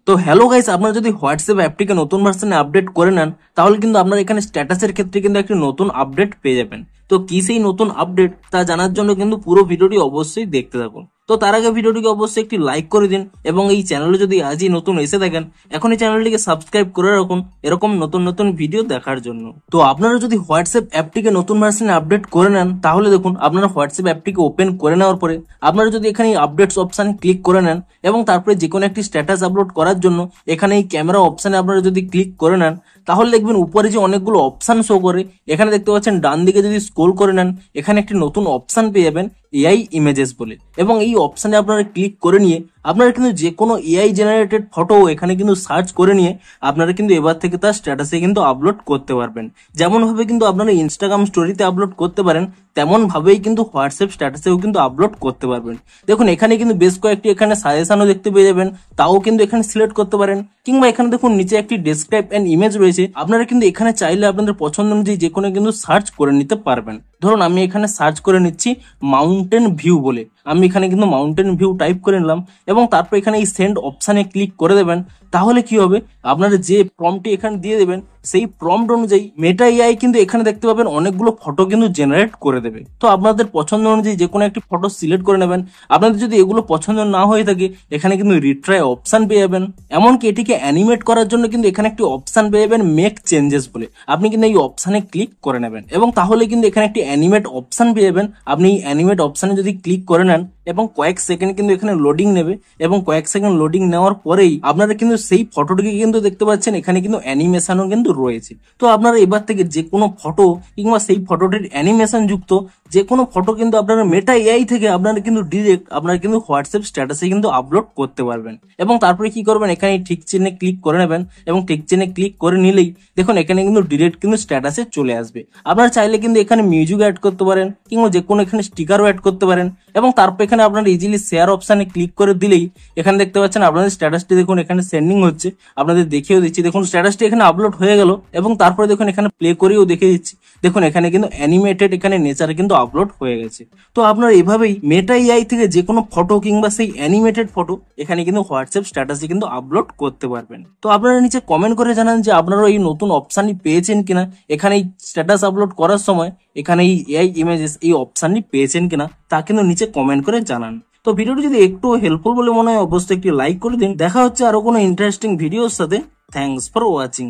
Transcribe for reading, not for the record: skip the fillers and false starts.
তো hello guys, আপনারা যদি হোয়াটসঅ্যাপ অ্যাপটিকে নতুন ভার্সনে আপডেট করে নেন তাহলে কিন্তু আপনারা এখানে স্ট্যাটাসের ক্ষেত্রে কিন্তু একটি নতুন আপডেট পেয়ে যাবেন। তো কি সেই নতুন আপডেট তা জানার জন্য কিন্তু পুরো ভিডিওটি অবশ্যই দেখতে থাকুন। তো তার আগে ভিডিওটিকে অবশ্যই একটি লাইক করে দিন এবং এই চ্যানেলে যদি আজই নতুন এসে থাকেন এখন এই চ্যানেলটিকে সাবস্ক্রাইব করে রাখুন এরকম নতুন নতুন ভিডিও দেখার জন্য। তো আপনারা যদি হোয়াটসঅ্যাপ অ্যাপটিকে নতুন ভার্সনে আপডেট করে নেন তাহলে দেখুন আপনারা হোয়াটসঅ্যাপ অ্যাপটিকে ওপেন করে নেওয়ার পরে আপনারা যদি এখানে আপডেটস অপশানে ক্লিক করে নেন এবং তারপরে যে কোনো একটি স্ট্যাটাস আপলোড করার জন্য এখানে এই ক্যামেরা অপশানে আপনারা যদি ক্লিক করে নেন তাহলে দেখবেন উপরে যে অনেকগুলো অপশান শো করে এখানে দেখতে পাচ্ছেন ডান দিকে যদি স্ক্রল করে নেন এখানে একটি নতুন অপশান পেয়ে যাবেন এআই ইমেজেস বলে, এবং এই অপশানে আপনারা ক্লিক করে নিয়ে আপনারা কিন্তু যে কোনো এআই জেনারেটেড ফটো এখানে কিন্তু সার্চ করে নিয়ে আপনারা কিন্তু এবার থেকে তার স্ট্যাটাসে কিন্তু আপলোড করতে পারবেন। যেমন ভাবে কিন্তু আপনারা ইনস্টাগ্রাম স্টোরিতে আপলোড করতে পারেন তেমন ভাবেই কিন্তু হোয়াটসঅ্যাপ স্ট্যাটাসেও কিন্তু আপলোড করতে পারবেন। দেখুন এখানে কিন্তু বেশ কয়েকটি এখানে সাজেশনও দেখতে পেয়ে যাবেন, তাও কিন্তু এখানে সিলেক্ট করতে পারেন, কিংবা এখানে দেখুন নিচে একটি ডেসক্রাইব এন্ড ইমেজ রয়েছে, আপনারা কিন্তু এখানে চাইলে আপনাদের পছন্দ অনুযায়ী যে কোনো কিন্তু সার্চ করে নিতে পারবেন। ধরুন আমি এখানে সার্চ করে নিচ্ছি মাউন্টেন ভিউ বলে, আমি এখানে কিন্তু মাউন্টেন ভিউ টাইপ করে নিলাম এবং তারপর এখানে এই সেন্ড অপশানে ক্লিক করে দেবেন। তাহলে কি হবে, আপনারা যে প্রম্পটটি এখানে দিয়ে দেবেন সেই প্রম্পট অনুযায়ী মেটা এআই কিন্তু এখানে দেখতে পাবেন অনেকগুলো ফটো কিন্তু জেনারেট করে দেবে। তো আপনাদের পছন্দ অনুযায়ী যে কোনো একটি ফটো সিলেক্ট করে নেবেন। আপনাদের যদি এগুলো পছন্দ না হয়ে থাকে এখানে কিন্তু রিট্রাই অপশান পেয়ে যাবেন। এমনকি এটিকে অ্যানিমেট করার জন্য কিন্তু এখানে একটি অপশান পেয়ে যাবেন মেক চেঞ্জেস বলে, আপনি কিন্তু এই অপশানে ক্লিক করে নেবেন এবং তাহলে কিন্তু এখানে একটি অ্যানিমেট অপশান পেয়ে যাবেন। আপনি এই অ্যানিমেট অপশানে যদি ক্লিক করে নেন এবং কয়েক সেকেন্ড কিন্তু এখানে লোডিং নেবে এবং কয়েক সেকেন্ড লোডিং নেওয়ার পরেই আপনারা কিন্তু সেই ফটোটিকে কিন্তু দেখতে পাচ্ছেন এখানে কিন্তু অ্যানিমেশনও কিন্তু রয়েছে। তো আপনারা এবার থেকে যে কোনো ফটো কিংবা সেই ফটোটির অ্যানিমেশন যুক্ত যে কোনো ফটো কিন্তু আপনারা মেটা এআই থেকে আপনারা কিন্তু ডিরেক্ট আপনারা কিন্তু হোয়াটসঅ্যাপ স্ট্যাটাসে কিন্তু আপলোড করতে পারবেন। এবং তারপরে কি করবেন, এখানে ঠিক চিহ্নে ক্লিক করে নেবেন এবং ঠিক চিহ্নে ক্লিক করে নিলেই দেখুন এখানে কিন্তু ডিরেক্ট কিন্তু স্ট্যাটাসে চলে আসবে। আপনারা চাইলে কিন্তু এখানে মিউজিক অ্যাড করতে পারেন কিংবা যে কোনো এখানে স্টিকারও অ্যাড করতে পারেন এবং তারপর এখানে আপনারা ইজিলি শেয়ার অপশানে ক্লিক করে দিলেই এখানে দেখতে পাচ্ছেন আপনাদের স্ট্যাটাসটি দেখুন এখানে সেন্ডিং হচ্ছে। আপনাদের দেখিয়েও দিচ্ছি, দেখুন স্ট্যাটাসটি এখানে আপলোড হয়ে গেল এবং তারপরে দেখুন এখানে প্লে করেও দেখিয়ে দিচ্ছি, দেখুন এখানে কিন্তু অ্যানিমেটেড এখানে নেচারে কিন্তু আপলোড হয়ে গেছে। তো আপনারা এভাবেই মেটা এআই থেকে যে কোনো ফটো কিংবা সেই অ্যানিমেটেড ফটো এখানে কিন্তু হোয়াটসঅ্যাপ স্ট্যাটাসে কিন্তু আপলোড করতে পারবেন। তো আপনারা নিচে কমেন্ট করে জানান যে আপনারা এই নতুন অপশানটি পেয়েছেন কিনা, এখানে স্ট্যাটাস আপলোড করার সময় এখানে এই এআই ইমেজেস এই অপশানটি পেয়েছেন কিনা তা কিন্তু নিচে কমেন্ট করে জানান। তো ভিডিওটি যদি একটু হেল্পফুল বলে মনে হয় অবশ্যই একটি লাইক করে দিন। দেখা হচ্ছে আরো কোনো ইন্টারেস্টিং ভিডিওর সাথে। Thanks for watching.